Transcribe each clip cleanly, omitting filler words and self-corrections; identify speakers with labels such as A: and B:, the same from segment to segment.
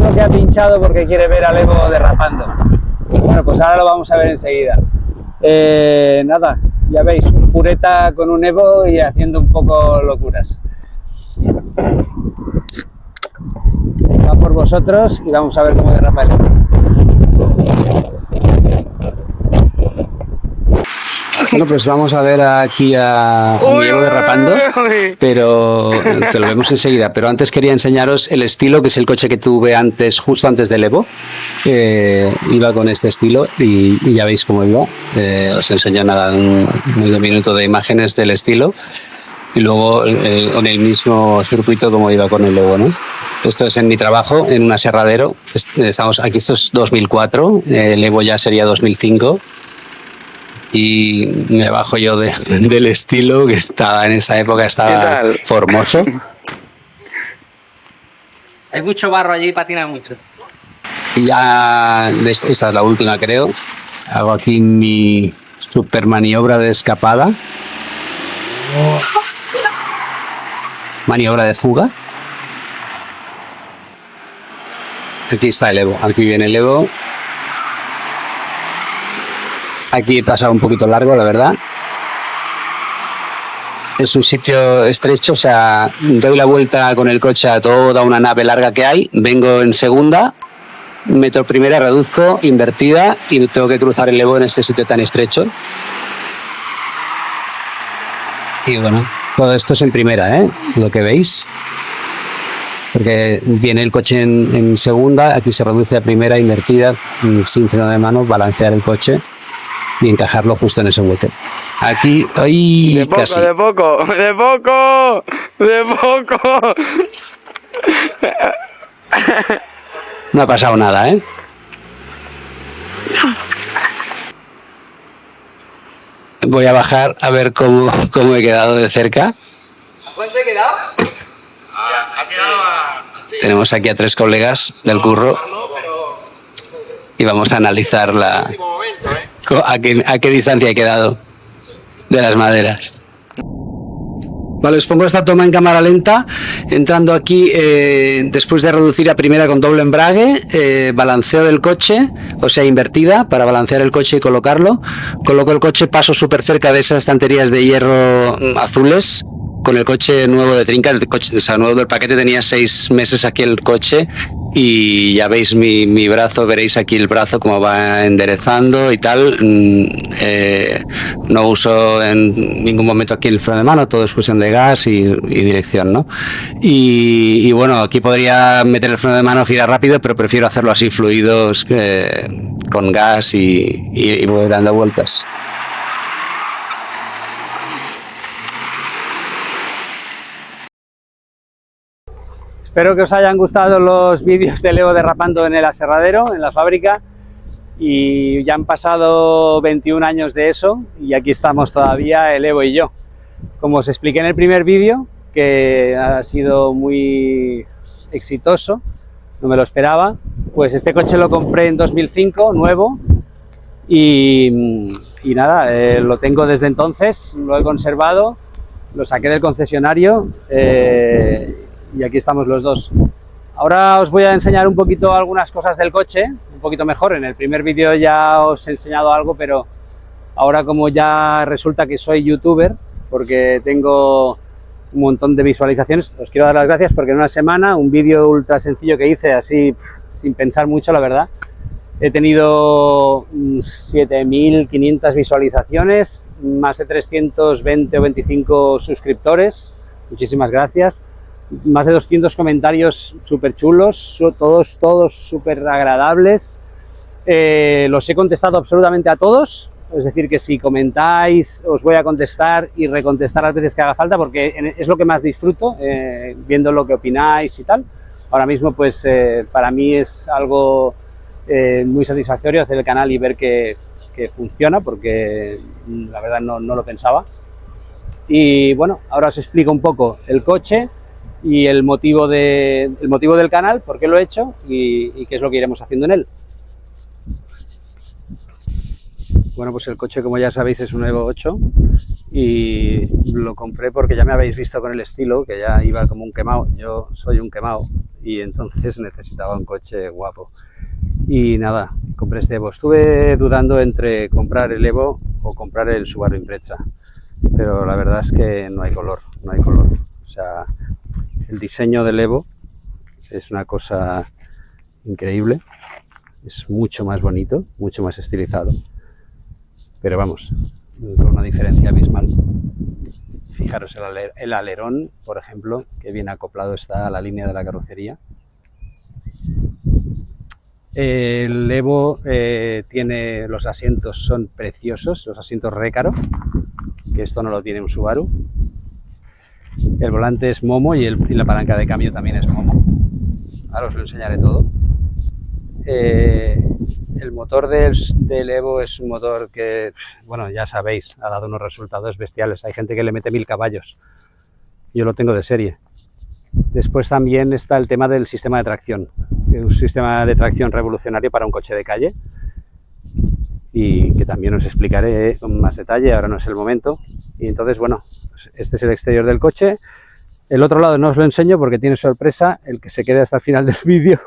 A: otro que ha pinchado porque quiere ver al Evo derrapando. Bueno, pues ahora lo vamos a ver enseguida. Nada, ya veis, un pureta con un Evo y haciendo un poco locuras. Va por vosotros y vamos a ver cómo derrapa el Evo. Bueno, pues vamos a ver aquí a mi Evo derrapando, pero te lo vemos enseguida. Pero antes quería enseñaros el estilo, que es el coche que tuve antes, justo antes del Evo. Iba con este estilo y ya veis cómo iba. Os enseño nada, un minuto de imágenes del estilo y luego en el mismo circuito como iba con el Evo, ¿no? Esto es en mi trabajo, en un aserradero. Estamos aquí, esto es 2004, el Evo ya sería 2005. Y me bajo yo del estilo que estaba en esa época, estaba formoso.
B: Hay mucho barro allí y patina mucho.
A: Y ya, esta es la última creo, hago aquí mi super maniobra de escapada. Maniobra de fuga. Aquí está el Evo, aquí viene el Evo. Aquí he pasado un poquito largo, la verdad. Es un sitio estrecho, o sea, doy la vuelta con el coche a toda una nave larga que hay, vengo en segunda, meto primera, reduzco, invertida y tengo que cruzar el Evo en este sitio tan estrecho. Y bueno, todo esto es en primera, lo que veis. Porque viene el coche en segunda, aquí se reduce a primera, invertida, sin freno de mano, balancear el coche y encajarlo justo en ese hueco. Aquí, ¡ay!
C: De poco,
A: casi.
C: de poco, de poco, de poco.
A: No ha pasado nada, ¿eh? Voy a bajar a ver cómo he quedado de cerca.
B: ¿A cuánto he quedado?
A: Tenemos aquí a 3 colegas del curro y vamos a analizar a qué distancia he quedado de las maderas. Vale, os pongo esta toma en cámara lenta, entrando aquí después de reducir a primera con doble embrague, balanceo del coche, o sea, invertida, para balancear el coche y colocarlo. Coloco el coche, paso súper cerca de esas estanterías de hierro azules, con el coche nuevo de trinca, el coche, o sea, nuevo del paquete, tenía 6 meses aquí el coche y ya veis mi brazo, veréis aquí el brazo como va enderezando y tal. No uso en ningún momento aquí el freno de mano, todo es cuestión de gas y dirección, ¿no? Y bueno, aquí podría meter el freno de mano, girar rápido, pero prefiero hacerlo así fluidos, con gas y voy dando vueltas. Espero que os hayan gustado los vídeos del Evo derrapando en el aserradero, en la fábrica, y ya han pasado 21 años de eso y aquí estamos todavía el Evo y yo. Como os expliqué en el primer vídeo, que ha sido muy exitoso, no me lo esperaba, pues este coche lo compré en 2005, nuevo, y nada, lo tengo desde entonces, lo he conservado, lo saqué del concesionario, y aquí estamos los dos. Ahora os voy a enseñar un poquito algunas cosas del coche, un poquito mejor. En el primer vídeo ya os he enseñado algo, pero ahora como ya resulta que soy youtuber, porque tengo un montón de visualizaciones, os quiero dar las gracias porque en una semana, un vídeo ultra sencillo que hice así, sin pensar mucho, la verdad, he tenido 7.500 visualizaciones, más de 320 o 25 suscriptores, muchísimas gracias. Más de 200 comentarios súper chulos, todos súper agradables. Los he contestado absolutamente a todos, es decir, que si comentáis os voy a contestar y recontestar las veces que haga falta, porque es lo que más disfruto, viendo lo que opináis y tal. Ahora mismo, pues para mí es algo muy satisfactorio hacer el canal y ver que funciona, porque la verdad no lo pensaba. Y bueno, ahora os explico un poco el coche y el motivo del canal, por qué lo he hecho y qué es lo que iremos haciendo en él. Bueno. Bueno, pues el coche, como ya sabéis, es un Evo 8 y lo compré porque ya me habéis visto con el estilo, que ya iba como un quemado. Yo soy un quemado y entonces necesitaba un coche guapo. Y nada, compré este Evo. Estuve dudando entre comprar el Evo o comprar el Subaru Impreza, pero la verdad es que no hay color, no hay color. O sea, el diseño del Evo es una cosa increíble, es mucho más bonito, mucho más estilizado, pero vamos, con una diferencia abismal. Fijaros el alerón, por ejemplo, que bien acoplado está a la línea de la carrocería. El Evo tiene los asientos, son preciosos, los asientos Recaro, que esto no lo tiene un Subaru. El volante es Momo y la palanca de cambio también es Momo. Ahora os lo enseñaré todo. El motor del Evo es un motor que, bueno, ya sabéis, ha dado unos resultados bestiales. Hay gente que le mete 1000 caballos. Yo lo tengo de serie. Después también está el tema del sistema de tracción. Es un sistema de tracción revolucionario para un coche de calle y que también os explicaré con más detalle, ahora no es el momento. Y entonces, bueno, este es el exterior del coche. El otro lado no os lo enseño porque tiene sorpresa. El que se quede hasta el final del vídeo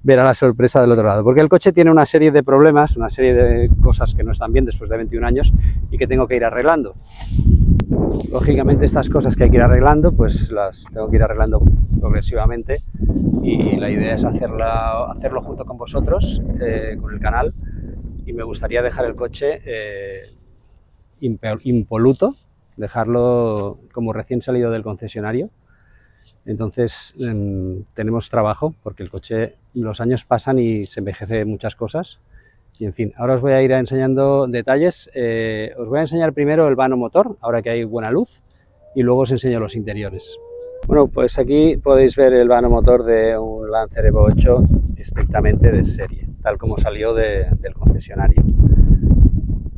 A: verá la sorpresa del otro lado. Porque el coche tiene una serie de problemas, una serie de cosas que no están bien después de 21 años y que tengo que ir arreglando. Lógicamente estas cosas que hay que ir arreglando, pues las tengo que ir arreglando progresivamente y la idea es hacerlo junto con vosotros, con el canal, y me gustaría dejar el coche impoluto, dejarlo como recién salido del concesionario. Entonces tenemos trabajo porque el coche, los años pasan y se envejece muchas cosas. Y en fin, ahora os voy a ir enseñando detalles. Os voy a enseñar primero el vano motor, ahora que hay buena luz, y luego os enseño los interiores. Bueno, pues aquí podéis ver el vano motor de un Lancer Evo 8 estrictamente de serie, tal como salió del concesionario.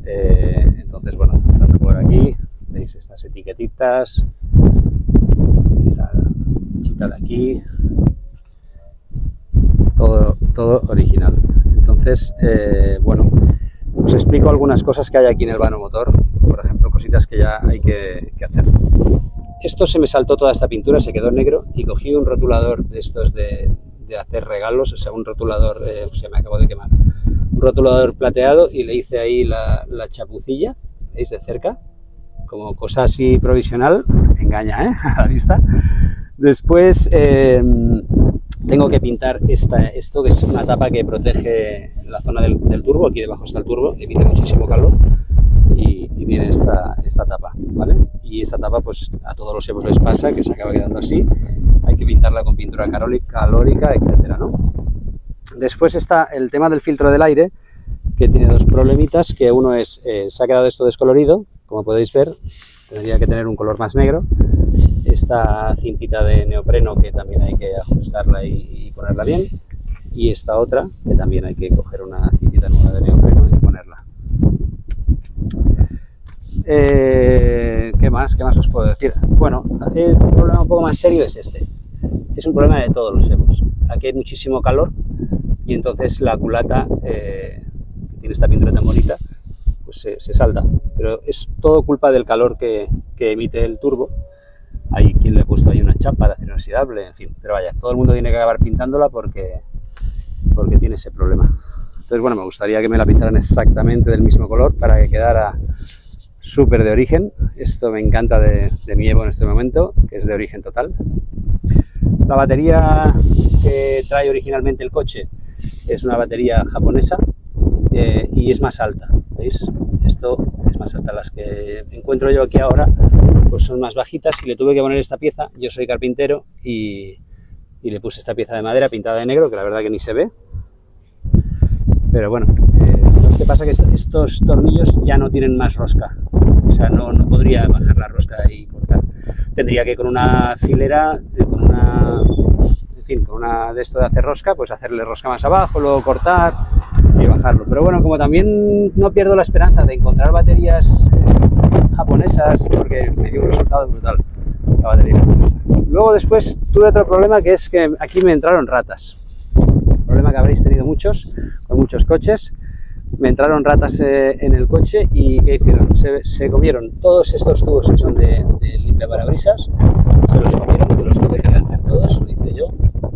A: Entonces, bueno, empezando por aquí, veis estas etiquetitas, esta chita de aquí, todo original. Entonces, bueno, os explico algunas cosas que hay aquí en el vano motor, por ejemplo, cositas que ya hay que hacer. Esto se me saltó toda esta pintura, se quedó negro y cogí un rotulador de estos de hacer regalos, o sea, un rotulador, se me acabó de quemar, un rotulador plateado y le hice ahí la chapucilla, ¿veis? De cerca, como cosa así provisional, engaña, a la vista. Después tengo que pintar esto que es una tapa que protege la zona del turbo, aquí debajo está el turbo, evita muchísimo calor y tiene esta tapa, ¿vale? Y esta tapa pues a todos los Evos les pasa, que se acaba quedando así, hay que pintarla con pintura calórica, etcétera, ¿no? Después está el tema del filtro del aire, que tiene dos problemitas, que uno es, se ha quedado esto descolorido, como podéis ver, tendría que tener un color más negro. Esta cintita de neopreno que también hay que ajustarla y ponerla bien, y esta otra que también hay que coger una cintita nueva de neopreno y ponerla. ¿Qué más os puedo decir? Bueno, el problema un poco más serio es este. Es un problema de todos los Evos. Aquí hay muchísimo calor y entonces la culata, que tiene esta pintura tan bonita, pues se salta. Pero es todo culpa del calor que emite el turbo. Hay quien le ha puesto ahí una chapa de acero inoxidable, en fin. Pero vaya, todo el mundo tiene que acabar pintándola porque tiene ese problema. Entonces, bueno, me gustaría que me la pintaran exactamente del mismo color para que quedara súper de origen. Esto me encanta de mi Evo en este momento, que es de origen total. La batería que trae originalmente el coche es una batería japonesa y es más alta, ¿veis? Esto es más alta. Las que encuentro yo aquí ahora pues son más bajitas y le tuve que poner esta pieza. Yo soy carpintero y le puse esta pieza de madera pintada de negro, que la verdad que ni se ve. Pero bueno, lo que pasa es que estos tornillos ya no tienen más rosca. O sea, no podría bajar la rosca y cortar. Tendría que con una filera, con una de esto de hacer rosca, pues hacerle rosca más abajo, luego cortar y bajarlo. Pero bueno, como también no pierdo la esperanza de encontrar baterías japonesas, porque me dio un resultado brutal la batería japonesa. Luego después tuve otro problema, que es que aquí me entraron ratas. Problema que habréis tenido muchos, con muchos coches. me entraron ratas en el coche y ¿qué hicieron? Se comieron todos estos tubos que son de limpia parabrisas, se los comieron, que los tuve que rehacer todos, lo hice yo,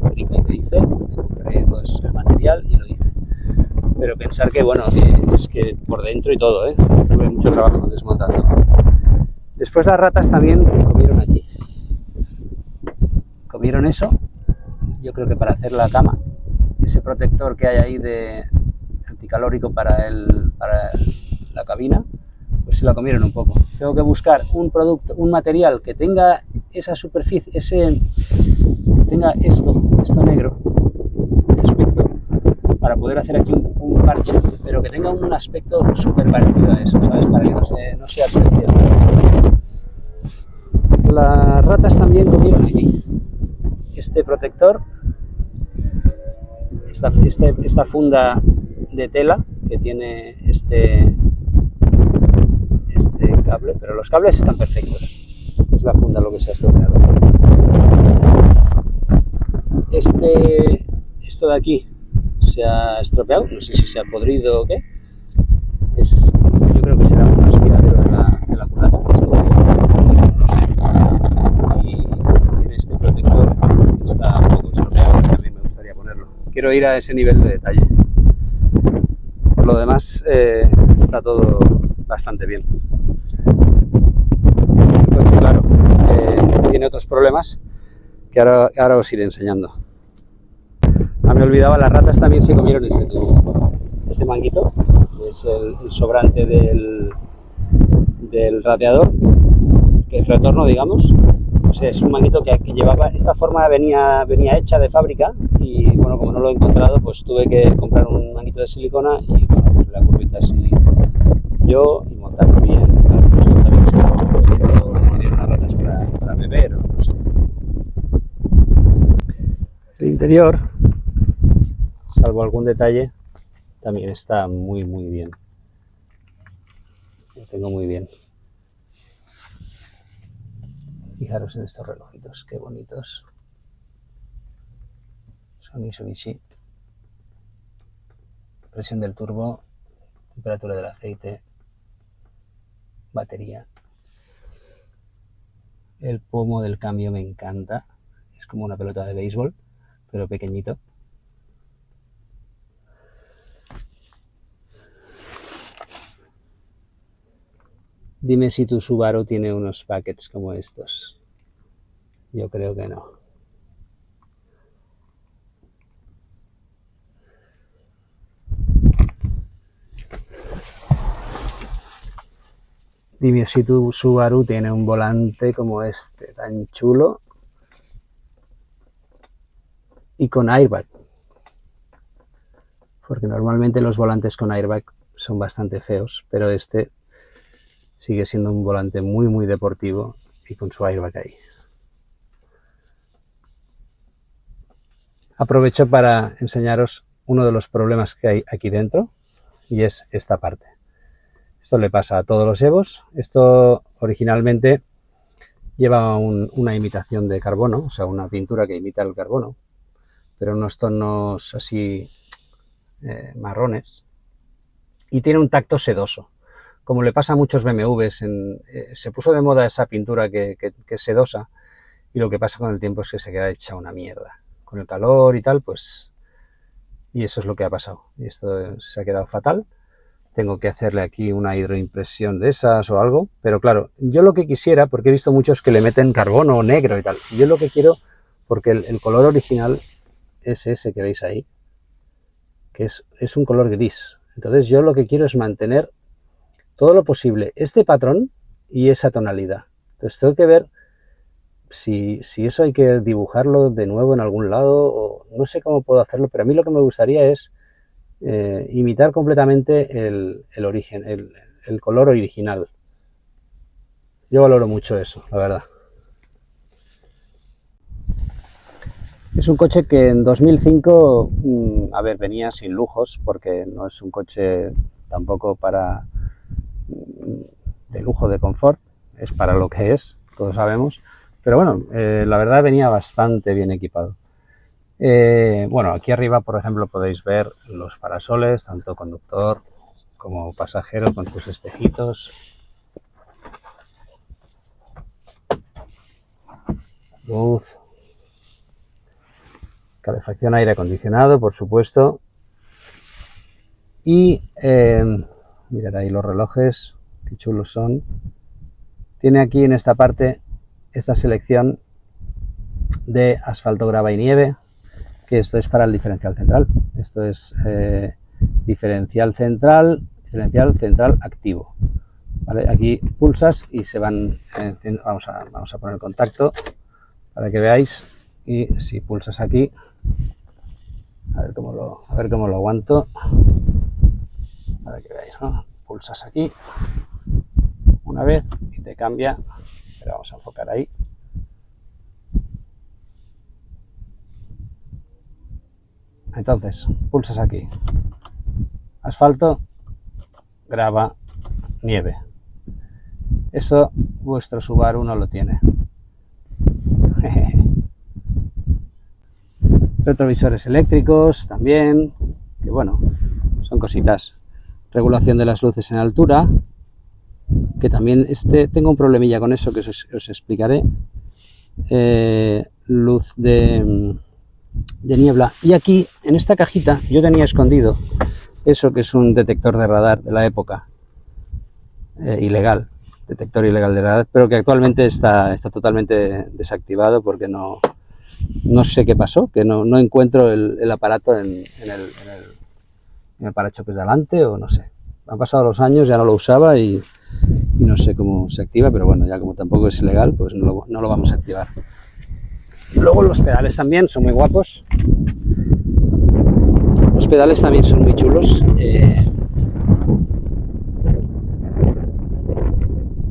A: único que hice, me compré todo el material y lo hice. Pero pensar que, bueno, es que por dentro y todo, tuve mucho trabajo desmontando. Después las ratas también comieron aquí. Comieron eso, yo creo que para hacer la cama, ese protector que hay ahí de anticalórico para la cabina, pues se la comieron un poco. Tengo que buscar un producto, un material que tenga esa superficie, tenga esto negro, de aspecto, para poder hacer aquí un parche, pero que tenga un aspecto súper parecido a eso, ¿sabes? Para que no sea parecido. Las ratas también comieron aquí. Este protector, esta funda de tela que tiene este cable, pero los cables están perfectos. Es la funda lo que se ha estropeado. Esto de aquí se ha estropeado, no sé si se ha podrido o qué. Yo creo que será un aspiradero de la culata. No sé. Y tiene este protector que está un poco estropeado, que también me gustaría ponerlo. Quiero ir a ese nivel de detalle. Por lo demás, está todo bastante bien. El coche, claro, tiene otros problemas que ahora os iré enseñando. Me olvidaba, las ratas también se comieron este tubo, este manguito, que es el sobrante del radiador, que es retorno, digamos. O sea, es un manguito que llevaba, esta forma venía hecha de fábrica y bueno, como no lo he encontrado, pues tuve que comprar un manguito de silicona y bueno, hacer la curvita así yo y montarlo bien. Esto también se lo dieron las ratas para beber o no sé. El interior, salvo algún detalle, también está muy bien. Lo tengo muy bien. Fijaros en estos relojitos, qué bonitos. Son Mitsubishi. Presión del turbo, temperatura del aceite, batería. El pomo del cambio me encanta. Es como una pelota de béisbol, pero pequeñito. Dime si tu Subaru tiene unos packets como estos. Yo creo que no. Dime si tu Subaru tiene un volante como este, tan chulo. Y con airbag. Porque normalmente los volantes con airbag son bastante feos, pero este sigue siendo un volante muy deportivo y con su airbag ahí. Aprovecho para enseñaros uno de los problemas que hay aquí dentro y es esta parte. Esto le pasa a todos los Evos. Esto originalmente lleva una imitación de carbono, o sea, una pintura que imita el carbono, pero unos tonos así marrones, y tiene un tacto sedoso. Como le pasa a muchos BMWs, se puso de moda esa pintura que es sedosa, y lo que pasa con el tiempo es que se queda hecha una mierda. Con el calor y tal, pues... Y eso es lo que ha pasado. Y esto se ha quedado fatal. Tengo que hacerle aquí una hidroimpresión de esas o algo. Pero claro, yo lo que quisiera, porque he visto muchos que le meten carbono negro y tal. Yo lo que quiero, porque el color original es ese que veis ahí, que es un color gris. Entonces yo lo que quiero es mantener todo lo posible este patrón y esa tonalidad. Entonces tengo que ver si eso hay que dibujarlo de nuevo en algún lado, o no sé cómo puedo hacerlo, pero a mí lo que me gustaría es imitar completamente el origen, el color original. Yo valoro mucho eso, la verdad. Es un coche que en 2005, a ver, venía sin lujos, porque no es un coche tampoco de lujo, de confort, es para lo que es, todos sabemos. Pero bueno, la verdad venía bastante bien equipado. Bueno, aquí arriba, por ejemplo, podéis ver los parasoles, tanto conductor como pasajero con sus espejitos. Luz. Calefacción, aire acondicionado, por supuesto. Y mirad ahí los relojes, qué chulos son. Tiene aquí en esta parte esta selección de asfalto, grava y nieve, que esto es para el diferencial central. Esto es diferencial central activo. ¿Vale? Aquí pulsas y se van, vamos a poner contacto para que veáis, y si pulsas aquí, a ver cómo lo aguanto, para que veáis, ¿no? Pulsas aquí una vez y te cambia, pero vamos a enfocar ahí. Entonces, pulsas aquí, asfalto, grava, nieve. Eso vuestro Subaru no lo tiene. Retrovisores eléctricos también, que bueno, son cositas. Regulación de las luces en altura, que también tengo un problemilla con eso que os explicaré. Luz de niebla. Y aquí, en esta cajita, yo tenía escondido eso que es un detector de radar de la época, ilegal, detector ilegal de radar, pero que actualmente está totalmente desactivado porque no sé qué pasó, que no encuentro el aparato en el parachoques de adelante, o no sé. Han pasado los años, ya no lo usaba y no sé cómo se activa, pero bueno, ya como tampoco es ilegal, pues no lo vamos a activar. Luego los pedales también son muy guapos. Los pedales también son muy chulos.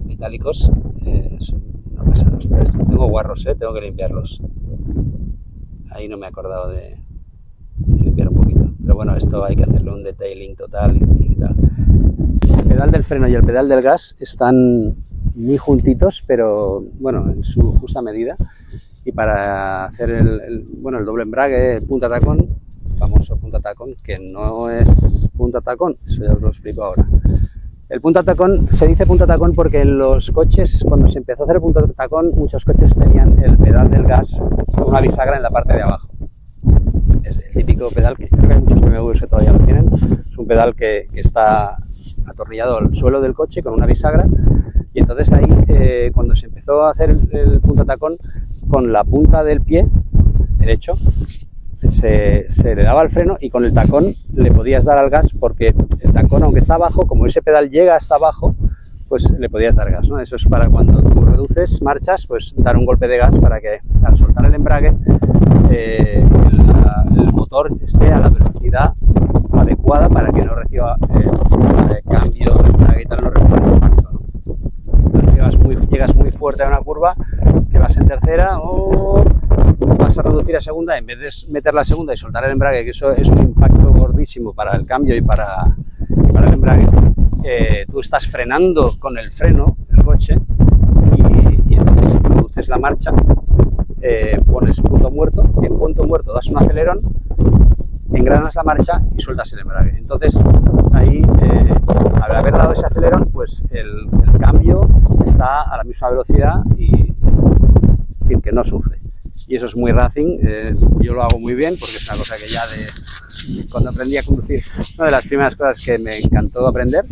A: Metálicos. Son una pasada los pedales. Tengo guarros, tengo que limpiarlos. Ahí no me he acordado de limpiar un poquito. Pero bueno, esto hay que hacerle un detailing total y tal. El pedal del freno y el pedal del gas están muy juntitos, pero bueno, en su justa medida. Y para hacer el doble embrague, el punta tacón, el famoso punta tacón, que no es punta tacón, eso ya os lo explico ahora. El punta tacón, se dice punta tacón porque en los coches, cuando se empezó a hacer el punta tacón, muchos coches tenían el pedal del gas con una bisagra en la parte de abajo. Es el típico pedal que creo que hay muchos BMWs que todavía lo tienen. Es un pedal que está atornillado al suelo del coche con una bisagra, y entonces ahí cuando se empezó a hacer el punta tacón, con la punta del pie derecho se le daba al freno y con el tacón le podías dar al gas, porque el tacón, aunque está abajo, como ese pedal llega hasta abajo, pues le podías dar gas, ¿no? Eso es para cuando tú reduces marchas, pues dar un golpe de gas para que al soltar el embrague el motor esté a la velocidad adecuada para que no reciba el sistema de cambio, de embrague y tal, no reciba el impacto, ¿no? Entonces llegas muy fuerte a una curva, que vas en tercera, o vas a reducir a segunda, en vez de meter la segunda y soltar el embrague, que eso es un impacto gordísimo para el cambio y para el embrague, tú estás frenando con el freno el coche y entonces reduces la marcha, pones punto muerto, y en punto muerto das un acelerón, engranas la marcha y sueltas el embrague. Entonces ahí, al haber dado ese acelerón, pues el cambio está a la misma velocidad y, en fin, que no sufre. Y eso es muy racing. Yo lo hago muy bien porque es una cosa que ya cuando aprendí a conducir, una de las primeras cosas que me encantó aprender,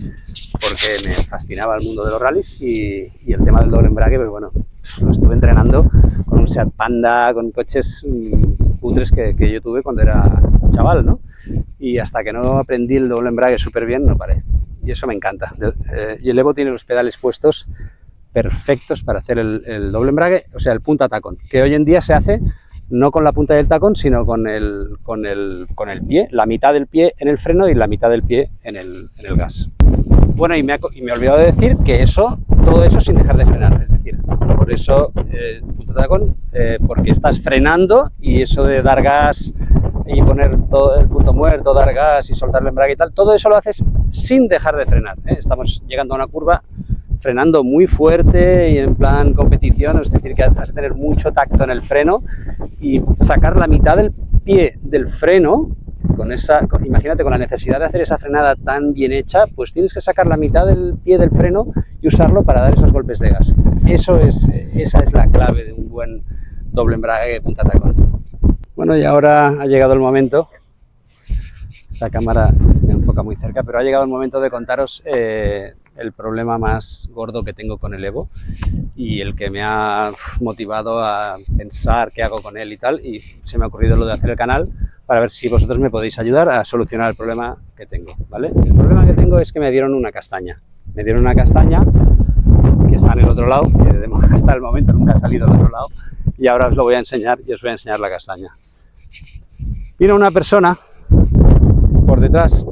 A: porque me fascinaba el mundo de los rallies, y el tema del doble embrague, pues bueno, lo estuve entrenando con un Seat Panda, con coches cutres que yo tuve cuando era chaval, ¿no? Y hasta que no aprendí el doble embrague súper bien, no paré. Y eso me encanta. Y el Evo tiene los pedales puestos perfectos para hacer el doble embrague, o sea, el punta tacón, que hoy en día se hace no con la punta del tacón, sino con el pie, la mitad del pie en el freno y la mitad del pie en el gas. Bueno, y me he olvidado de decir que todo eso sin dejar de frenar, es decir, por eso punta tacón, porque estás frenando, y eso de dar gas y poner todo el punto muerto, dar gas y soltar el embrague y tal, todo eso lo haces sin dejar de frenar, ¿eh? Estamos llegando a una curva frenando muy fuerte y en plan competición, es decir, que has de tener mucho tacto en el freno y sacar la mitad del pie del freno imagínate, con la necesidad de hacer esa frenada tan bien hecha, pues tienes que sacar la mitad del pie del freno y usarlo para dar esos golpes de gas. Esa es la clave de un buen doble embrague punta tacón. Bueno, y ahora ha llegado el momento, la cámara me enfoca muy cerca, pero ha llegado el momento de contaros el problema más gordo que tengo con el Evo y el que me ha motivado a pensar qué hago con él y tal, y se me ha ocurrido lo de hacer el canal para ver si vosotros me podéis ayudar a solucionar el problema que tengo, ¿vale? El problema que tengo es que me dieron una castaña. Me dieron una castaña que está en el otro lado, que hasta el momento nunca ha salido al otro lado, y ahora os lo voy a enseñar y os voy a enseñar la castaña. Vino una persona por detrás,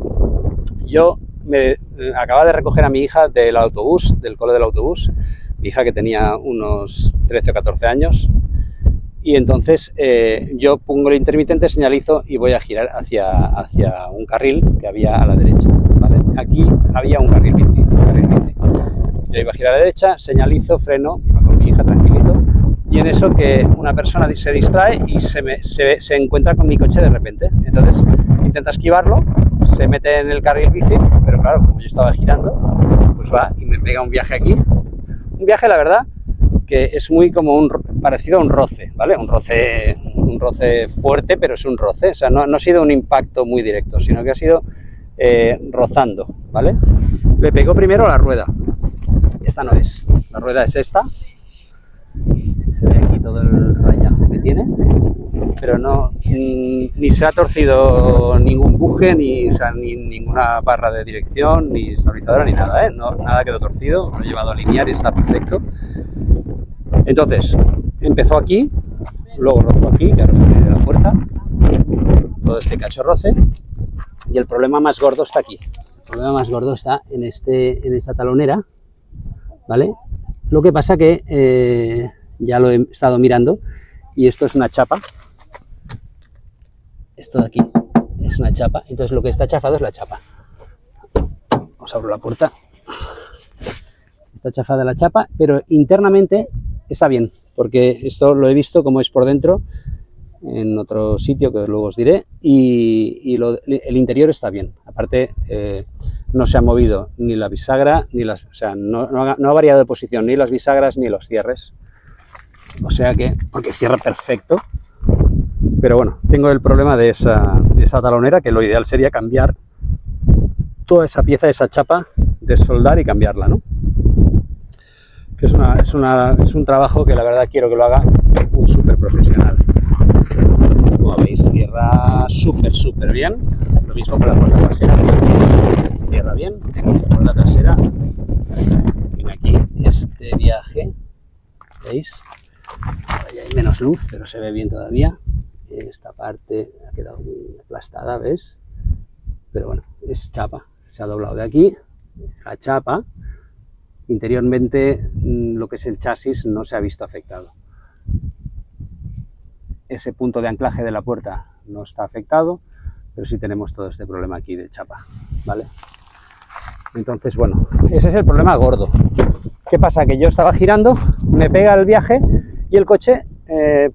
A: yo me acababa de recoger a mi hija del autobús, del cole del autobús, mi hija que tenía unos 13 o 14 años, y entonces yo pongo el intermitente, señalizo y voy a girar hacia un carril que había a la derecha, ¿vale? Aquí había un carril bici. Yo iba a girar a la derecha, señalizo, freno, iba con mi hija tranquilito, y en eso que una persona se distrae y se encuentra con mi coche de repente. Entonces intenta esquivarlo, se mete en el carril bici, pero claro, como yo estaba girando, pues va y me pega un viaje aquí. Un viaje, la verdad, que es muy como parecido a un roce, ¿vale? Un roce fuerte, pero es un roce. O sea, no ha sido un impacto muy directo, sino que ha sido rozando, ¿vale? Le pegó primero a la rueda. Esta no es. La rueda es esta. Se ve aquí todo el rayazo que tiene. Pero ni se ha torcido ningún buje, ni ninguna barra de dirección, ni estabilizadora, ni nada, ¿eh? Nada quedó torcido, lo he llevado a alinear y está perfecto. Entonces, empezó aquí, luego rozó aquí, que ahora os abriré la puerta, todo este cacho roce, y el problema más gordo está aquí. El problema más gordo está en esta talonera, ¿vale? Lo que pasa que ya lo he estado mirando, y esto es una chapa. Esto de aquí es una chapa, entonces lo que está chafado es la chapa. Os abro la puerta. Está chafada la chapa, pero internamente está bien, porque esto lo he visto como es por dentro en otro sitio que luego os diré, y el interior está bien. Aparte, no se ha movido ni la bisagra, o sea, no ha variado de posición ni las bisagras ni los cierres. O sea que, porque cierra perfecto. Pero bueno, tengo el problema de esa talonera, que lo ideal sería cambiar toda esa pieza, esa chapa, desoldar y cambiarla, ¿no? Que es un trabajo que la verdad quiero que lo haga un súper profesional. Como veis, cierra súper bien. Lo mismo con la puerta trasera. Cierra bien. La puerta trasera. Tiene aquí este viaje. ¿Veis? Ahora ya hay menos luz, pero se ve bien todavía. Esta parte ha quedado muy aplastada, ¿ves? Pero bueno, es chapa. Se ha doblado de aquí. La chapa. Interiormente, lo que es el chasis no se ha visto afectado. Ese punto de anclaje de la puerta no está afectado, pero sí tenemos todo este problema aquí de chapa, ¿vale? Entonces, bueno, ese es el problema gordo. ¿Qué pasa? Que yo estaba girando, me pega el viaje y el coche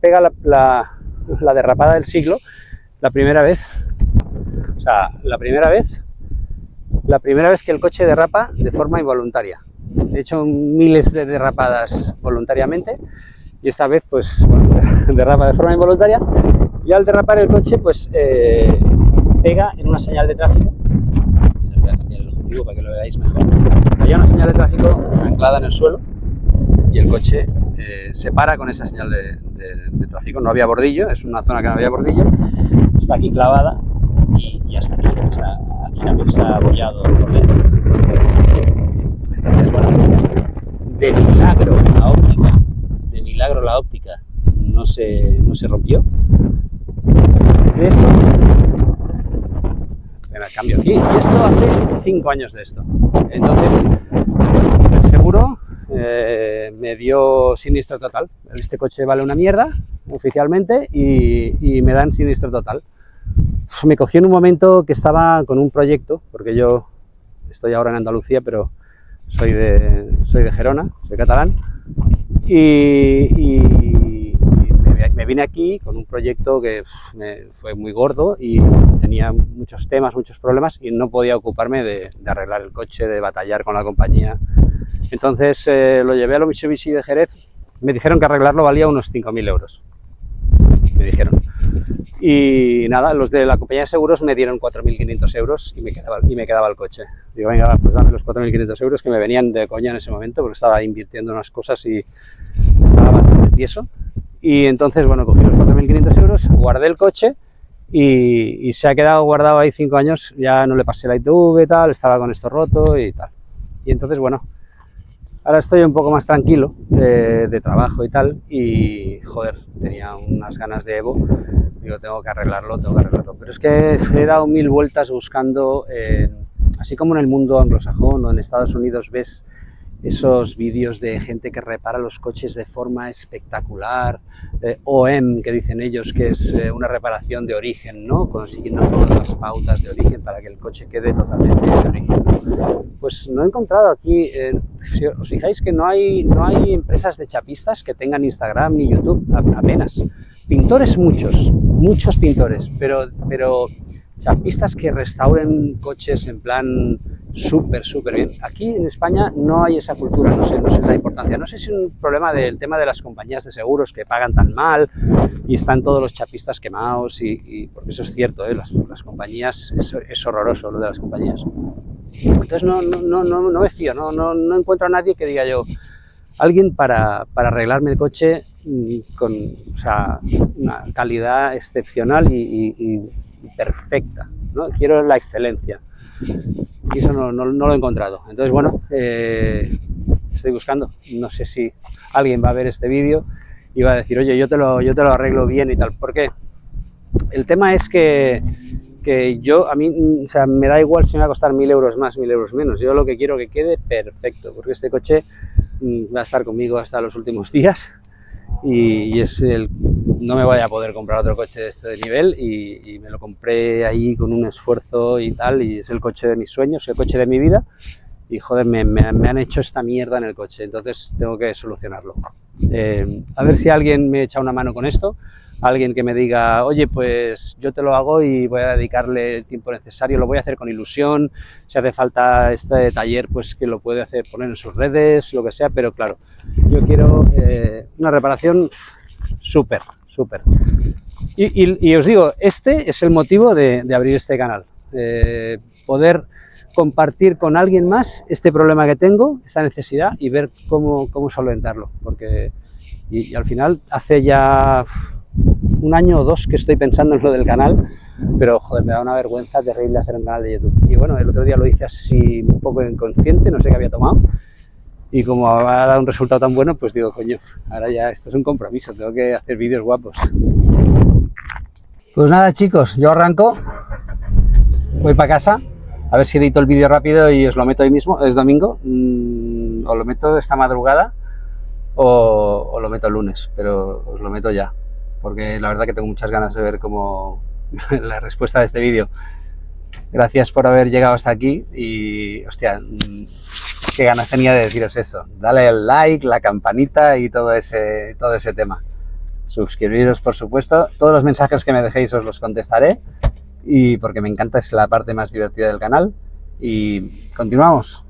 A: pega la derrapada del siglo la primera vez. O sea, la primera vez que el coche derrapa de forma involuntaria. He hecho miles de derrapadas voluntariamente y esta vez, pues, bueno, derrapa de forma involuntaria, y al derrapar el coche, pues, pega en una señal de tráfico. Voy a cambiar el objetivo para que lo veáis mejor. Hay una señal de tráfico anclada en el suelo y el coche se para con esa señal de tráfico. No había bordillo, es una zona que no había bordillo, está aquí clavada y hasta aquí, aquí también está abollado por dentro. Entonces, bueno, de milagro la óptica no se rompió. En esto, bueno, cambio aquí, y esto hace 5 años de esto. Entonces, el seguro me dio siniestro total. Este coche vale una mierda, oficialmente, y me dan siniestro total. Me cogió en un momento que estaba con un proyecto, porque yo estoy ahora en Andalucía, pero soy de Gerona, soy catalán, y me vine aquí con un proyecto que fue muy gordo y tenía muchos temas, muchos problemas y no podía ocuparme de arreglar el coche, de batallar con la compañía. Entonces lo llevé a lo Mitsubishi de Jerez, me dijeron que arreglarlo valía unos 5.000 euros, me dijeron. Y nada, los de la compañía de seguros me dieron 4.500 euros y me quedaba el coche. Digo, venga, pues dame los 4.500 euros que me venían de coña en ese momento porque estaba invirtiendo en unas cosas y estaba bastante tieso. Y entonces, bueno, cogí los 4.500 euros, guardé el coche y se ha quedado guardado ahí 5 años. Ya no le pasé la ITV y tal, estaba con esto roto y tal. Y entonces, bueno, ahora estoy un poco más tranquilo de trabajo y tal y, joder, tenía unas ganas de Evo. Digo, tengo que arreglarlo. Pero es que he dado 1000 vueltas buscando, así como en el mundo anglosajón o en Estados Unidos ves esos vídeos de gente que repara los coches de forma espectacular, OEM, que dicen ellos que es una reparación de origen, ¿no? Consiguiendo todas las pautas de origen para que el coche quede totalmente de origen, ¿no? Pues no he encontrado aquí, si os fijáis que no hay empresas de chapistas que tengan Instagram ni YouTube, apenas. Pintores muchos pintores, pero chapistas que restauren coches en plan súper bien. Aquí en España no hay esa cultura, no sé la importancia. No sé si es un problema del tema de las compañías de seguros que pagan tan mal y están todos los chapistas quemados porque eso es cierto, las compañías, es horroroso lo de las compañías. Entonces no me fío, no encuentro a nadie que diga yo, alguien para arreglarme el coche con, o sea, una calidad excepcional y perfecta, ¿no? Quiero la excelencia y eso no lo he encontrado. Entonces, bueno, estoy buscando. No sé si alguien va a ver este vídeo y va a decir, oye, yo te lo arreglo bien y tal. ¿Por qué? El tema es que a mí, o sea, me da igual si me va a costar 1000 euros más, 1000 euros menos. Yo lo que quiero que quede perfecto, porque este coche va a estar conmigo hasta los últimos días y no me voy a poder comprar otro coche de este nivel y me lo compré ahí con un esfuerzo y tal, y es el coche de mis sueños, el coche de mi vida y joder, me han hecho esta mierda en el coche, entonces tengo que solucionarlo. A ver si alguien me echa una mano con esto, alguien que me diga, oye, pues yo te lo hago y voy a dedicarle el tiempo necesario, lo voy a hacer con ilusión, si hace falta este taller, pues que lo puede hacer, poner en sus redes, lo que sea, pero claro, yo quiero una reparación súper. Y os digo, este es el motivo de abrir este canal, poder compartir con alguien más este problema que tengo, esta necesidad y ver cómo solventarlo, porque y al final hace ya 1 año o 2 que estoy pensando en lo del canal, pero joder, me da una vergüenza terrible hacer un canal de YouTube. Y bueno, el otro día lo hice así un poco inconsciente, no sé qué había tomado, y como ha dado un resultado tan bueno, pues digo, coño, ahora ya esto es un compromiso, tengo que hacer vídeos guapos. Pues nada, chicos, yo arranco, voy para casa, a ver si edito el vídeo rápido y os lo meto hoy mismo, es domingo, os lo meto esta madrugada o lo meto el lunes, pero os lo meto ya, porque la verdad que tengo muchas ganas de ver cómo la respuesta de este vídeo. Gracias por haber llegado hasta aquí y, hostia, qué ganas tenía de deciros eso. Dale el like, la campanita y todo ese tema. Suscribiros, por supuesto. Todos los mensajes que me dejéis os los contestaré y porque me encanta, es la parte más divertida del canal. Y continuamos.